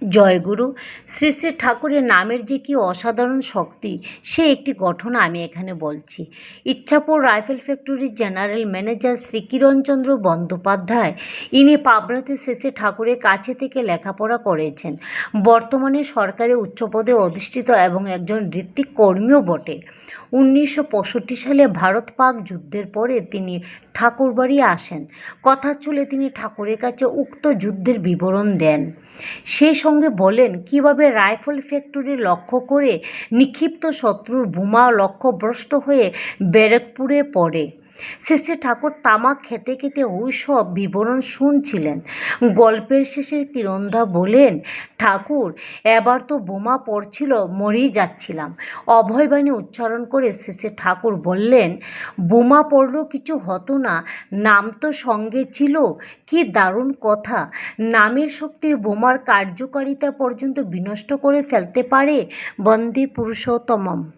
জয়গুরু। শ্রী শ্রী ঠাকুরের নামের যে কি অসাধারণ শক্তি, সে একটি ঘটনা আমি এখানে বলছি। ইচ্ছাপুর রাইফেল ফ্যাক্টরির জেনারেল ম্যানেজার শ্রী কিরণচন্দ্র বন্দ্যোপাধ্যায়, ইনি পাবনাতে শ্রী শ্রী ঠাকুরের কাছে থেকে লেখাপড়া করেছেন। বর্তমানে সরকারি উচ্চপদে অধিষ্ঠিত এবং একজন ঋত্বিক কর্মীও বটে। 1965 সালে ভারত পাক যুদ্ধের পরে তিনি ঠাকুরবাড়ি আসেন। কথা চলে তিনি ঠাকুরের কাছে উক্ত যুদ্ধের বিবরণ দেন। সেই সঙ্গে বলেন কিভাবে রাইফেল ফ্যাক্টরি লক্ষ্য করে নিক্ষিপ্ত শত্রুর বোমা লক্ষ্যভ্রষ্ট হয়ে ব্যারাকপুরে পড়ে। শ্রী শ্রী ঠাকুর তামাক খেতে খেতে ওই সব বিবরণ শুনছিলেন। গল্পের শেষে কিরণদা বলেন, ঠাকুর, এবার তো বোমা পড়ছিল, মরেই যাচ্ছিলাম। অভয়বাণী উচ্চারণ করে শ্রী শ্রী ঠাকুর বললেন, বোমা পড়লেও কিছু হতো না, নাম তো সঙ্গে ছিল। কি দারুণ কথা! নামের শক্তি বোমার কার্যকারিতা পর্যন্ত বিনষ্ট করে ফেলতে পারে। বন্দে পুরুষোত্তমম।